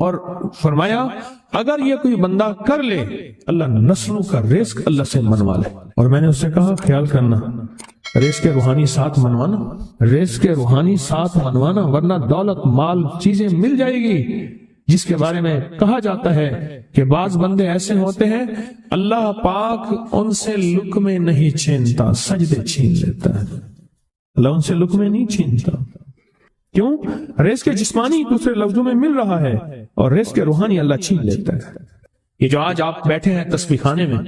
اور فرمایا اگر یہ کوئی بندہ کر لے اللہ نسلوں کا رزق اللہ سے منوا لے. اور میں نے اس سے کہا خیال کرنا رزق کے روحانی ساتھ منوانا، رزق کے روحانی ساتھ منوانا، ورنہ دولت مال چیزیں مل جائے گی جس کے بارے میں کہا جاتا ہے کہ بعض بندے ایسے ہوتے ہیں اللہ پاک ان سے لقمے نہیں چھینتا، سجدے چھین لیتا ہے. اللہ ان سے لقمے نہیں چھینتا. کیوں؟ رزق جسمانی دوسرے لفظوں میں مل رہا ہے اور رزق روحانی اللہ چھین لیتا ہے. یہ جو آج آپ بیٹھے ہیں تسبیح خانے میں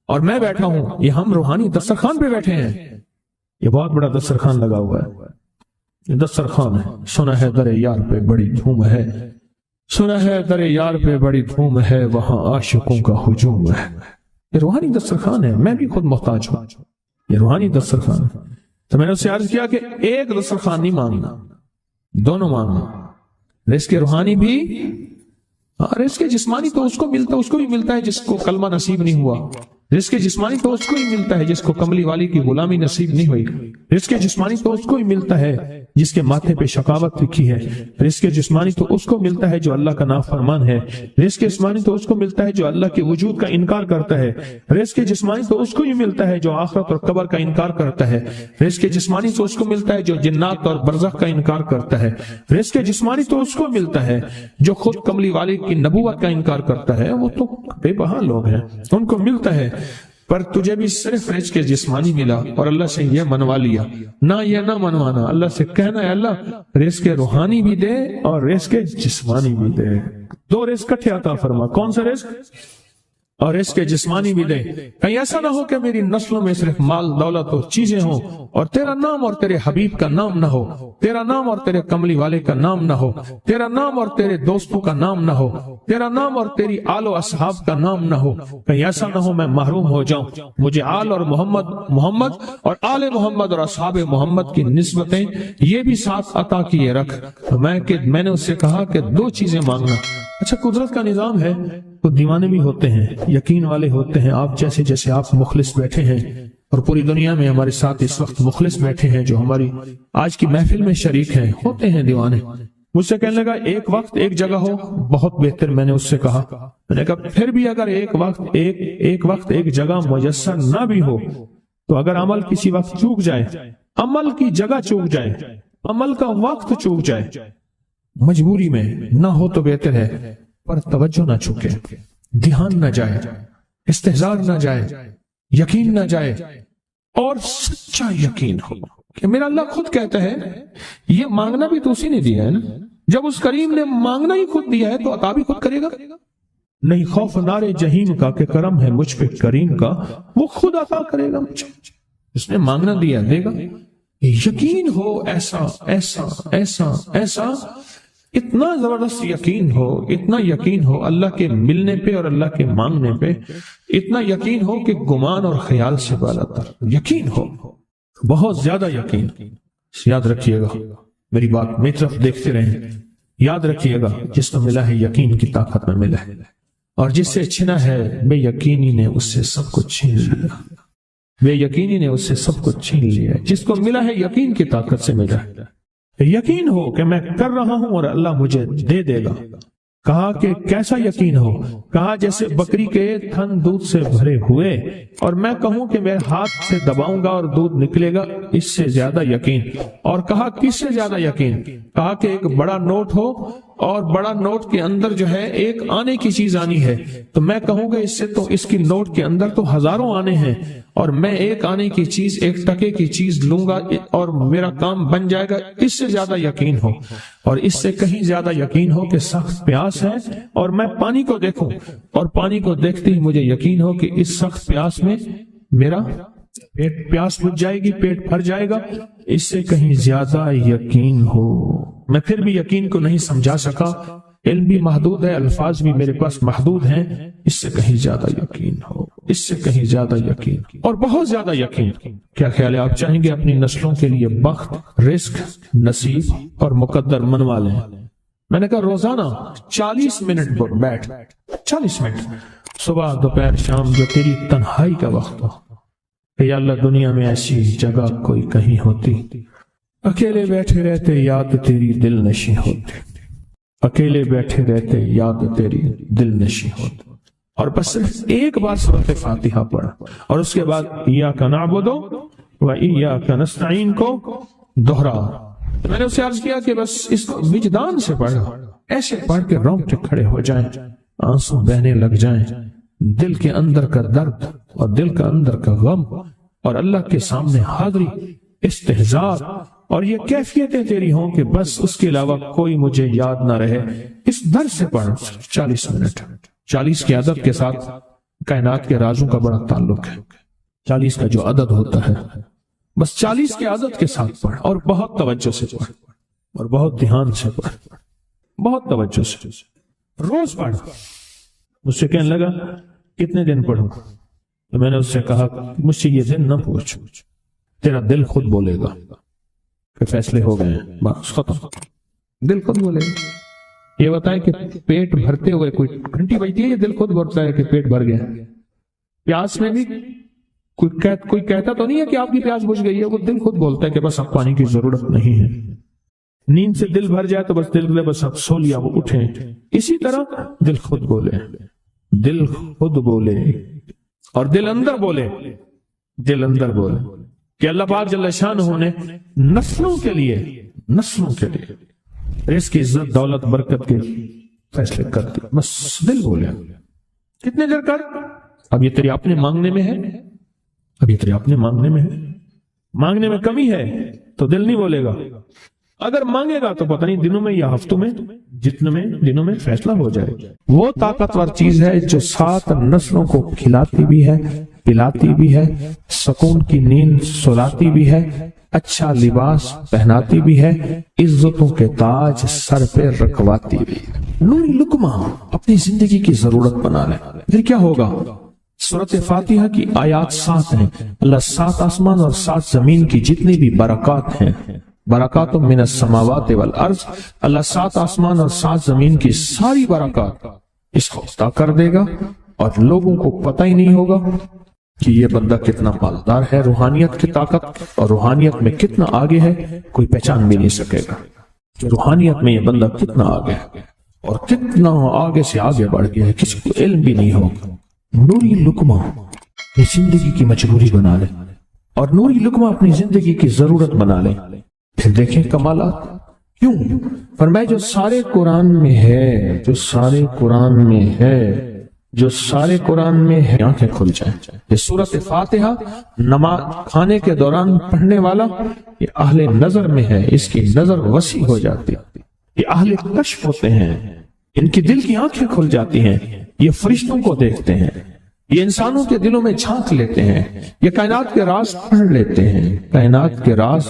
اور میں بیٹھا ہوں، یہ ہم روحانی دسترخوان پہ بیٹھے ہیں. یہ بہت بڑا دسترخوان لگا ہوا ہے، یہ دسترخوان ہے. سنا ہے در یار پہ بڑی دھوم ہے، سنا ہے در یار پہ بڑی دھوم ہے، وہاں عاشقوں کا ہجوم ہے. یہ روحانی دسترخوان ہے، میں بھی خود محتاج ہوں. یہ روحانی دسترخوان ہے. تو میں نے اس سے عرض کیا کہ ایک دسترخوان نہیں مانگنا، دونوں مانگنا. رزق روحانی بھی، رزق جسمانی تو اس کو بھی ملتا ہے جس کو کلمہ نصیب نہیں ہوا. رزق جسمانی تو اس کو ہی ملتا ہے جس کو کملی والی کی غلامی نصیب نہیں ہوئی. رزق جسمانی تو اس کو ہی ملتا ہے جس کے ماتھے پہ شقاوت لکھی ہے. رزق جسمانی تو اس کو ملتا ہے جو اللہ کا نافرمان ہے. رزق جسمانی تو اس کو ملتا ہے جو اللہ کے وجود کا انکار کرتا ہے. رزق جسمانی تو اس کو ہی ملتا ہے جو آخرت اور قبر کا انکار کرتا ہے. رزق جسمانی تو اس کو ملتا ہے جو جنات اور برزخ کا انکار کرتا ہے. رزق جسمانی تو اس کو ملتا ہے جو خود کملی والی کی نبوت کا انکار کرتا ہے. وہ تو بے بہا لوگ ہیں، ان کو ملتا ہے. پر تجھے بھی صرف رزق جسمانی ملا اور اللہ سے یہ منوا لیا. نہ یہ نہ منوانا، اللہ سے کہنا ہے اللہ رزق روحانی بھی دے اور رزق جسمانی بھی دے. دو رزق کٹھے عطا فرما. کون سا رزق؟ اور رزق جسمانی بھی دے. کہیں ایسا نہ ہو کہ میری نسلوں میں صرف مال دولت اور چیزیں ہوں اور تیرا نام اور تیرے حبیب کا نام نہ ہو، تیرا نام اور تیرے کملی والے کا نام نہ ہو، تیرا نام اور تیرے دوستوں کا نام نہ ہو، تیرا نام اور تیری آل و اصحاب کا نام نہ ہو. کہیں ایسا نہ ہو میں محروم ہو جاؤں. مجھے آل اور محمد اور آل محمد اور اصحاب محمد کی نسبتیں یہ بھی ساتھ عطا کیے رکھ. میں نے اس سے کہا کہ دو چیزیں مانگنا. اچھا قدرت کا نظام ہے، تو دیوانے بھی ہوتے ہیں، یقین والے ہوتے ہیں. آپ جیسے آپ مخلص بیٹھے ہیں اور پوری دنیا میں ہمارے ساتھ اس وقت مخلص بیٹھے ہیں جو ہماری آج کی محفل میں شریک ہیں، ہوتے ہیں دیوانے. مجھ سے کہنے لگا ایک وقت ایک جگہ ہو بہت بہتر. میں نے اس سے کہا، میں نے کہا پھر بھی اگر ایک وقت ایک جگہ میسر نہ بھی ہو تو اگر عمل کسی وقت چوک جائے، عمل کی جگہ چوک جائے، عمل کا وقت چوک جائے، مجبوری میں نہ ہو تو بہتر ہے، پر توجہ نہ چکے، دھیان نہ جائے، استحضار نہ جائے، یقین نہ جائے اور سچا یقین ہو کہ میرا اللہ خود کہتا ہے یہ مانگنا بھی تو اسی نے دیا ہے نا. جب اس کریم نے مانگنا ہی خود دیا ہے تو عطا بھی خود کرے گا. نہیں خوف نارے جہیم کا کہ کرم ہے مجھ پہ کریم کا، وہ خود عطا کرے گا مجھے. اس نے مانگنا دیا دے گا. یقین ہو ایسا ایسا ایسا ایسا، اتنا زبردست یقین ہو، اتنا یقین ہو اللہ کے ملنے پہ اور اللہ کے مانگنے پہ، اتنا یقین ہو کہ گمان اور خیال سے بالا تر یقین ہو، بہت زیادہ یقین. یاد رکھیے گا میری بات، میری طرف دیکھتے رہیں. یاد رکھیے گا جس کو ملا ہے یقین کی طاقت میں ملا ہے، اور جس سے چھنا ہے بے یقینی نے اس سے سب کچھ چھین لیا. بے یقینی نے اس سے سب کچھ چھین لیا. جس کو ملا ہے یقین کی طاقت سے ملا ہے. یقین ہو کہ میں کر رہا ہوں اور اللہ مجھے دے دے گا. کہا کہ کیسا یقین ہو؟ کہا جیسے بکری کے تھن دودھ سے بھرے ہوئے اور میں کہوں کہ میرے ہاتھ سے دباؤں گا اور دودھ نکلے گا، اس سے زیادہ یقین. اور کہا کس سے زیادہ یقین؟ کہا کہ ایک بڑا نوٹ ہو اور بڑا نوٹ کے اندر جو ہے ایک آنے کی چیز آنی ہے، تو میں کہوں گا اس سے تو اس کی نوٹ کے اندر تو ہزاروں آنے ہیں اور میں ایک آنے کی چیز، ایک ٹکے کی چیز لوں گا اور میرا کام بن جائے گا. اس سے زیادہ یقین ہو. اور اس سے کہیں زیادہ یقین ہو کہ سخت پیاس ہے اور میں پانی کو دیکھوں اور پانی کو دیکھتے ہی مجھے یقین ہو کہ اس سخت پیاس میں میرا پیاس بجھ جائے گی، پیٹ بھر جائے گا. اس سے کہیں زیادہ یقین ہو. میں پھر بھی یقین کو نہیں سمجھا سکا. علم بھی محدود ہے، الفاظ بھی میرے پاس محدود ہیں. اس سے کہیں زیادہ یقین ہو، اس سے کہیں زیادہ یقین اور بہت زیادہ یقین. کیا خیال ہے آپ چاہیں گے اپنی نسلوں کے لیے بخت، رزق، نصیب اور مقدر منوا لیں؟ میں نے کہا روزانہ 40 منٹ بیٹھ، 40 منٹ صبح دوپہر شام جو تیری تنہائی کا وقت ہو کہ یا اللہ دنیا میں ایسی جگہ کوئی کہیں ہوتی، اکیلے بیٹھے رہتے یاد تیری دل نشیں ہوتی، اکیلے بیٹھے رہتے یاد تیری دل نشی ہوتی، اور بس صرف ایک بار سورۃ فاتحہ پڑھا اور اس کے بعد ایاک نعبد و ایاک نستعین کو دوہرا۔ میں نے اسے عرض کیا کہ بس اس کو وجدان سے پڑھا، ایسے پڑھ کے رونگٹے کھڑے ہو جائیں، آنسو بہنے لگ جائیں، دل کے اندر کا درد اور دل کا اندر کا غم اور اللہ کے سامنے حاضری، استحضار اور یہ کیفیتیں تیری ہوں کہ بس اس کے علاوہ کوئی مجھے یاد نہ رہے۔ اس درد سے پڑھ 40 منٹ، 40 کے عدد کے ساتھ کائنات کے رازوں کا بڑا تعلق ہے۔ 40 کا جو عدد ہوتا ہے بس 40 کے عدد کے ساتھ پڑھ، اور بہت توجہ سے پڑھ اور بہت دھیان سے پڑھ، بہت توجہ سے روز پڑھ۔ مجھ سے کہنے لگا کتنے دن پڑھوں؟ تو میں نے اس سے کہا مجھ سے یہ دن نہ پوچھ، تیرا دل خود بولے گا کہ فیصلے ہو گئے ہیں، بس ختم، دل خود بولے گا۔ یہ بتائے کہ پیٹ بھرتے ہوئے کوئی گھنٹی بجتی ہے، یہ دل خود بولتا ہے کہ پیٹ بھر گیا۔ پیاس میں بھی کوئی کہتا تو نہیں ہے کہ آپ کی پیاس بجھ گئی ہے، وہ دل خود بولتا ہے کہ بس اب پانی کی ضرورت نہیں ہے۔ نیند سے دل بھر جائے تو بس دل بس اب سو لیا، وہ اٹھیں۔ اسی طرح دل خود بولے، دل خود بولے اور دل اندر بولے، دل اندر بولے کہ اللہ پاک جل شانہ نے نسلوں کے لیے رزق، عزت، دولت، برکت کے فیصلے کر دی، بس دل بولے۔ کتنے دیر کر؟ اب یہ تیری اپنے مانگنے میں ہے، اب یہ تیرے اپنے مانگنے میں ہے۔ مانگنے میں کمی ہے تو دل نہیں بولے گا، اگر مانگے گا تو پتہ نہیں دنوں میں یا ہفتوں میں، جتنے میں دنوں میں فیصلہ ہو جائے۔ وہ طاقتور چیز ہے جو 7 نسلوں کو کھلاتی بھی ہے، پلاتی بھی ہے، سکون کی نیند سلاتی بھی ہے، اچھا لباس پہناتی بھی ہے، عزتوں کے تاج سر پہ رکھواتی بھی ہے۔ نوری لقمہ اپنی زندگی کی ضرورت بنا لے، پھر کیا ہوگا؟ سورۃ فاتحہ کی آیات 7 ہیں۔ اللہ 7 آسمان اور 7 زمین کی جتنی بھی برکات ہیں، برکات من السماوات والارض، اللہ 7 آسمان اور 7 زمین کی ساری برکات اس کو عطا کر دے گا، اور لوگوں کو پتہ ہی نہیں ہوگا کہ یہ بندہ کتنا مالدار ہے، روحانیت کی طاقت اور روحانیت میں کتنا آگے ہے، کوئی پہچان بھی نہیں سکے گا کہ روحانیت میں یہ بندہ کتنا آگے ہے اور کتنا آگے سے آگے بڑھ گیا ہے، کسی کو علم بھی نہیں ہوگا۔ نوری لقمہ اپنی زندگی کی مجبوری بنا لے اور نوری لقمہ اپنی زندگی کی ضرورت بنا لے، پھر دیکھیں کمالات۔ کیوں؟ فرمائے جو سارے قرآن میں ہے، جو سارے قرآن میں ہے، جو سارے قرآن میں ہے، آنکھیں کھل جائیں۔ یہ سورۃ فاتحہ نماز کھانے کے دوران پڑھنے والا یہ اہل نظر میں ہے، اس کی نظر وسیع ہو جاتی ہے، یہ اہل کشف ہوتے ہیں، ان کی دل کی آنکھیں کھل جاتی ہیں، یہ فرشتوں کو دیکھتے ہیں، یہ انسانوں کے دلوں میں جھانک لیتے ہیں، یہ کائنات کے راز پڑھ لیتے ہیں، کائنات کے راز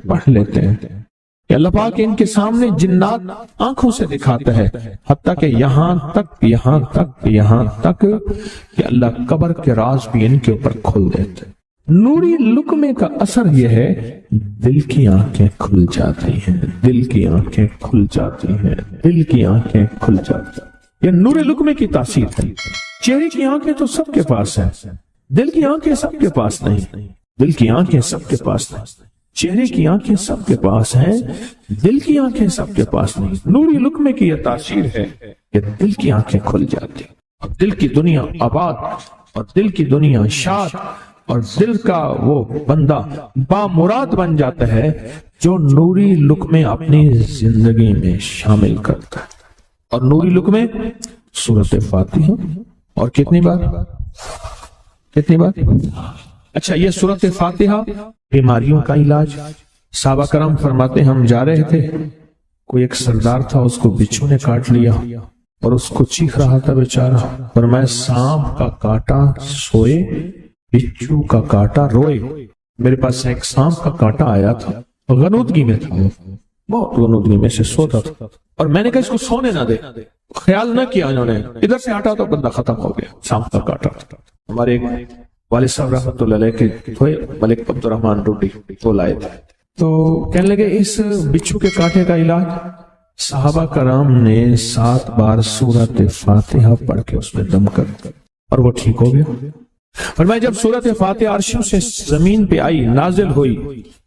پڑھ لیتے ہیں۔ کہ اللہ پاک ان کے سامنے جنات آنکھوں سے دکھاتا ہے، حتیٰ کہ یہاں تک کہ اللہ قبر کے راز بھی ان کے اوپر کھل دیتے ہیں۔ نوری لقمے کا اثر یہ ہے دل کی آنکھیں کھل جاتی ہیں، دل کی آنکھیں کھل جاتی ہیں، دل کی آنکھیں کھل جاتی ہیں۔ یہ نور لقمے کی تاثیر ہے۔ چہرے کی آنکھیں تو سب کے پاس ہیں، دل کی آنکھیں سب کے پاس نہیں، دل کی آنکھیں سب کے پاس نہیں، چہرے کی آنکھیں سب کے پاس ہیں، دل کی آنکھیں سب کے پاس نہیں۔ نوری لقمے کی یہ تاثیر ہے کہ دل کی آنکھیں کھل جاتی ہیں اور دل کی دنیا آباد اور دل کی دنیا شاد اور دل کا وہ بندہ بامراد بن جاتا ہے جو نوری لقمے اپنی زندگی میں شامل کرتا ہے۔ اور نوری لقمے سورۃ فاتحہ اور کتنی بار؟ اچھا، یہ سورۃ فاتحہ بیماریوں کا علاج۔ صحابہ کرام فرماتے ہیں ہم جا رہے تھے، کوئی ایک سردار تھا، اس کو بچھو نے کاٹ لیا اور اس کو چیخ رہا تھا بیچارہ، فرمایا سانپ کا کاٹا سوئے، بچھو کا کاٹا روئے۔ میرے پاس ایک سانپ کا کاٹا آیا تھا، غنودگی میں تھا، بہت غنودگی میں سے سوتا تھا، اور میں نے کہا اس کو سونے نہ دے، خیال نہ کیا انہوں نے، ادھر سے ہٹا تو بندہ ختم ہو گیا، سانپ کا کاٹا۔ ہمارے ایک والد صاحب رحمۃ اللہ علیہ کے تھے ملک عبد الرحمن ڈوڈی، وہ لائے تھے، تو کہنے لگے اس بچھو کے کاٹے کا علاج، صحابہ کرام نے 7 بار سورۃ فاتحہ پڑھ کے اس میں دم کر اور وہ ٹھیک ہو گیا۔ فرمایا جب سورۃ فاتحہ عرشوں سے زمین پہ آئی، نازل ہوئی،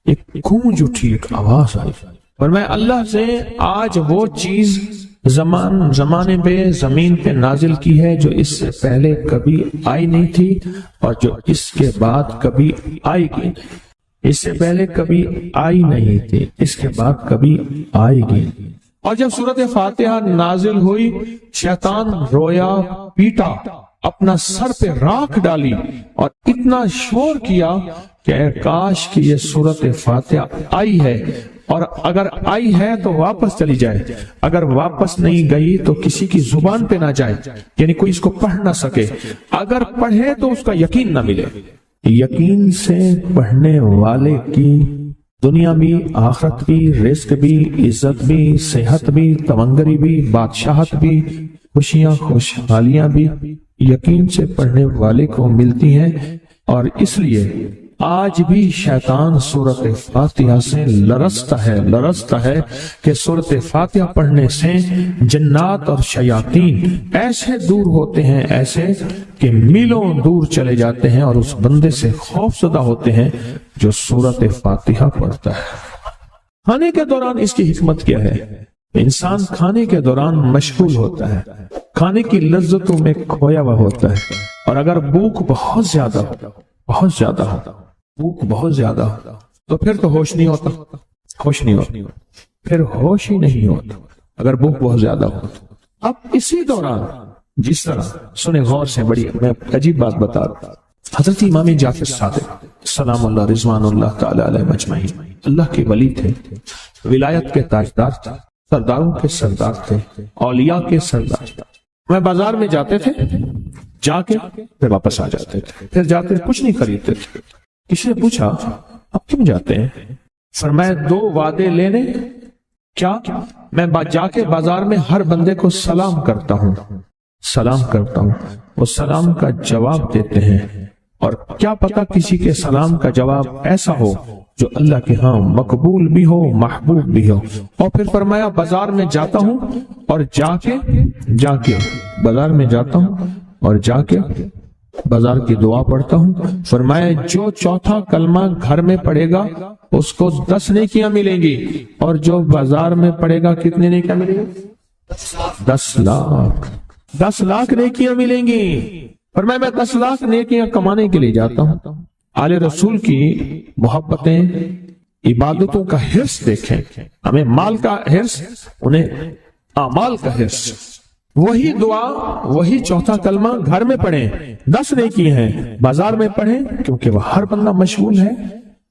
ایک گونج اٹھی، ایک آواز آئی، فرمایا اللہ سے آج وہ چیز زمانے پہ زمین پہ نازل کی ہے جو اس سے پہلے کبھی آئی نہیں تھی اور جو اس کے بعد کبھی آئے گی نہیں۔ اس سے پہلے کبھی آئی نہیں تھی، اس کے بعد کبھی آئے گی۔ اور جب سورۃ فاتحہ نازل ہوئی، شیطان رویا، پیٹا، اپنا سر پہ راکھ ڈالی اور اتنا شور کیا کہ اے کاش کہ یہ سورۃ فاتحہ آئی ہے، اور اگر آئی ہے تو واپس چلی جائے، اگر واپس نہیں گئی تو کسی کی زبان پہ نہ جائے، یعنی کوئی اس کو پڑھ نہ سکے، اگر پڑھے تو اس کا یقین نہ ملے۔ یقین سے پڑھنے والے کی دنیا بھی، آخرت بھی، رزق بھی، عزت بھی، صحت بھی، تمنگری بھی، بادشاہت بھی، خوشیاں خوشحالیاں بھی یقین سے پڑھنے والے کو ملتی ہیں۔ اور اس لیے آج بھی شیطان سورۃ فاتحہ سے لرزتا ہے کہ سورۃ فاتحہ پڑھنے سے جنات اور شیاطین ایسے دور ہوتے ہیں، ایسے کہ میلوں دور چلے جاتے ہیں، اور اس بندے سے خوف زدہ ہوتے ہیں جو سورۃ فاتحہ پڑھتا ہے۔ کھانے کے دوران اس کی حکمت کیا ہے؟ انسان کھانے کے دوران مشغول ہوتا ہے، کھانے کی لذتوں میں کھویا ہوا ہوتا ہے، اور اگر بھوک بہت زیادہ ہو تو پھر تو ہوش نہیں ہوتا، پھر ہوش ہی نہیں ہوتا اگر بھوک بہت زیادہ ہو۔ اب اسی دوران جس طرح سنیں غور سے، بڑی میں عجیب بات بتا رہا ہوں، حضرت امام جعفر صادق سلام اللہ رضوان اللہ تعالی علیہ مجمعین اللہ کے ولی تھے، ولایت کے تاجدار تھے، سرداروں کے سردار تھے، اولیاء کے سردار تھے۔ میں بازار میں جاتے تھے، جا کے پھر واپس آ جاتے تھے، پھر جاتے کچھ نہیں خریدتے تھے۔ کسی نے پوچھا اب کیوں جاتے ہیں؟ فرمایا 2 وعدے لینے، کیا میں جا کے بازار میں ہر بندے کو سلام کرتا ہوں، وہ سلام کا جواب دیتے ہیں، اور کیا پتا کسی کے سلام کا جواب ایسا ہو جو اللہ کے ہاں مقبول بھی ہو، محبوب بھی ہو۔ اور پھر فرمایا بازار میں جاتا ہوں اور جا کے بازار میں جاتا ہوں اور جا کے بازار کی دعا پڑھتا ہوں۔ فرمایا جو چوتھا کلمہ گھر میں پڑھے گا اس کو 10 نیکیاں ملیں گی، اور جو بازار میں پڑھے گا کتنے نیکیاں ملیں گی؟ 10 لاکھ نیکیاں ملیں گی۔ فرمایا میں 10 لاکھ نیکیاں کمانے کے لیے جاتا ہوں۔ آل رسول کی محبتیں، عبادتوں کا حرص دیکھیں، ہمیں مال کا حرص، انہیں اعمال کا حرص۔ وہی دعا، وہی چوتھا کلمہ گھر میں پڑھیں، 10 نیکی ہیں، بازار میں پڑھیں کیونکہ وہ ہر بندہ مشغول ہے،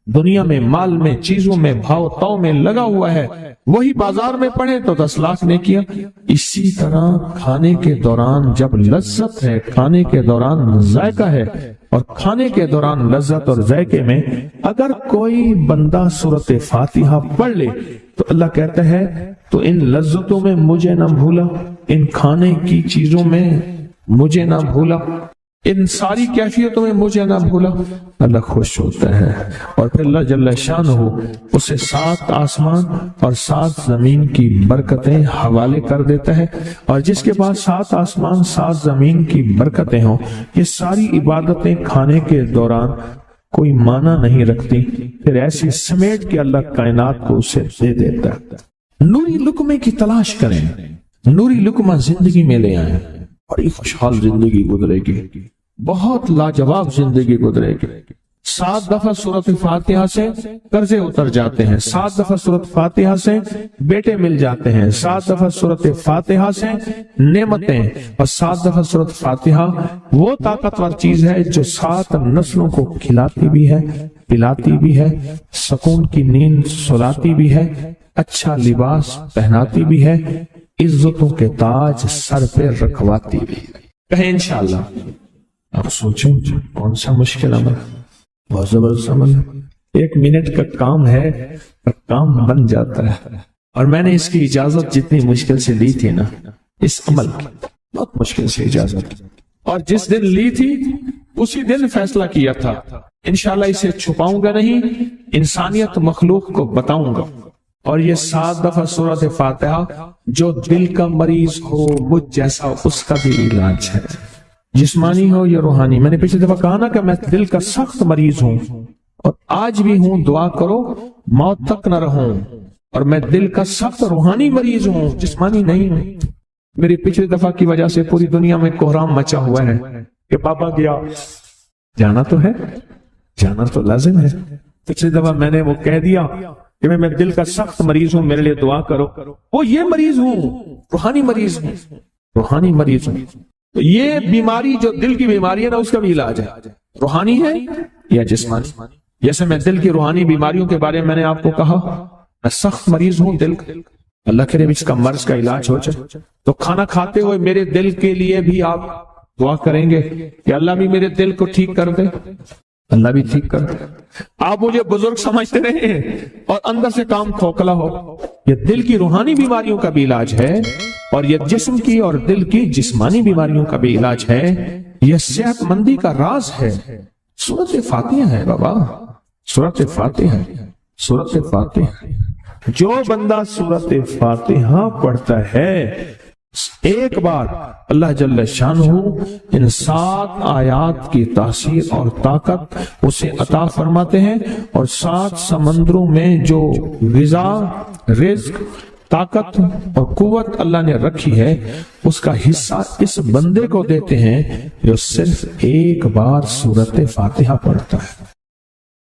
دنیا میں، مال میں، چیزوں میں، بھاؤ تاؤ میں لگا ہوا ہے، وہی بازار میں پڑھیں تو 10 لاکھ نیکیاں۔ اسی طرح کھانے کے دوران جب لذت ہے، کھانے کے دوران ذائقہ ہے، اور کھانے کے دوران لذت اور ذائقے میں اگر کوئی بندہ سورۃ فاتحہ پڑھ لے تو اللہ کہتا ہے تو ان لذتوں میں مجھے نہ بھولا، ان کھانے کی چیزوں میں مجھے نہ بھولا، ان ساری کیفیتوں میں مجھے نہ بھولا۔ اللہ خوش ہوتا ہے، اور پھر اللہ جل شانہ اسے 7 آسمان اور 7 زمین کی برکتیں حوالے کر دیتا ہے، اور جس کے پاس 7 آسمان 7 زمین کی برکتیں ہوں، یہ ساری عبادتیں کھانے کے دوران کوئی معنی نہیں رکھتی، پھر ایسی سمیٹ کے اللہ کائنات کو اسے دے دیتا ہے۔ نوری لقمے کی تلاش کریں، نوری لقمہ زندگی میں لے آئیں، بڑی خوشحال زندگی گزرے گی، بہت لاجواب زندگی گزرے گی۔ 7 دفعہ سورۃ فاتحہ سے قرضے اتر جاتے ہیں، 7 دفعہ سورۃ فاتحہ سے بیٹے مل جاتے ہیں، 7 دفعہ سورۃ فاتحہ سے نعمتیں، اور 7 دفعہ سورۃ فاتحہ وہ طاقتور چیز ہے جو 7 نسلوں کو کھلاتی بھی ہے، پلاتی بھی ہے، سکون کی نیند سلاتی بھی ہے، اچھا لباس پہناتی بھی ہے، عزتوں کے تاج سر پہ رکھواتی بھی ہے۔ کہیں انشاءاللہ۔ آپ سوچیں کون سا مشکل عمل، بہت زبردست عمل ہے، 1 منٹ کا کام ہے، کام بن جاتا ہے۔ اور میں نے اس کی اجازت جتنی مشکل سے لی تھی نا، اس عمل کی بہت مشکل سے اجازت، اور جس دن لی تھی اسی دن فیصلہ کیا تھا انشاءاللہ اسے چھپاؤں گا نہیں، انسانیت مخلوق کو بتاؤں گا۔ اور یہ 7 دفعہ سورۃ فاتحہ جو دل کا مریض ہو مجھ جیسا، اس کا بھی علاج ہے، جسمانی ہو یا روحانی۔ میں نے پچھلی دفعہ کہا نا کہ میں دل کا سخت مریض ہوں، اور آج بھی ہوں، دعا کرو موت تک نہ رہوں، اور میں دل کا سخت روحانی مریض ہوں، جسمانی نہیں ہوں۔ میری پچھلی دفعہ کی وجہ سے پوری دنیا میں کوہرام مچا ہوا ہے کہ پاپا گیا، جانا تو ہے، جانا تو لازم ہے۔ پچھلی دفعہ میں نے وہ کہہ دیا کہ میں دل کا سخت مریض ہوں، میرے لیے دعا کرو، وہ یہ مریض ہوں، روحانی مریض ہوں، روحانی مریض ہوں۔ تو یہ بیماری جو دل کی بیماری ہے نا، اس کا بھی علاج ہے، روحانی ہے یا جسمانی۔ جیسے میں دل کی روحانی بیماریوں کے بارے میں نے آپ کو کہا، میں سخت مریض ہوں دل کا، اللہ کرے اس کا مرض کا علاج ہو جائے۔ تو کھانا کھاتے ہوئے میرے دل کے لیے بھی آپ دعا کریں گے کہ اللہ بھی میرے دل کو ٹھیک کر دے، اللہ بھی ٹھیک کر دے۔ آپ مجھے بزرگ سمجھتے رہے اور اندر سے کام کھوکھلا ہو۔ یہ دل کی روحانی بیماریوں کا بھی علاج ہے، اور یہ جسم کی اور دل کی جسمانی بیماریوں کا بھی علاج ہے۔ یہ صحت مندی کا راز ہے۔ سورۃ فاتحہ ہے بابا، سورۃ فاتحہ، سورۃ فاتحہ۔ جو بندہ سورۃ فاتحہ پڑھتا ہے، ایک بار اللہ جل شانہ ان 7 آیات کی تاثیر اور طاقت اسے عطا فرماتے ہیں، اور 7 سمندروں میں جو غذا، رزق، طاقت اور قوت اللہ نے رکھی ہے، اس کا حصہ اس بندے کو دیتے ہیں جو صرف ایک بار سورۃ فاتحہ پڑھتا ہے۔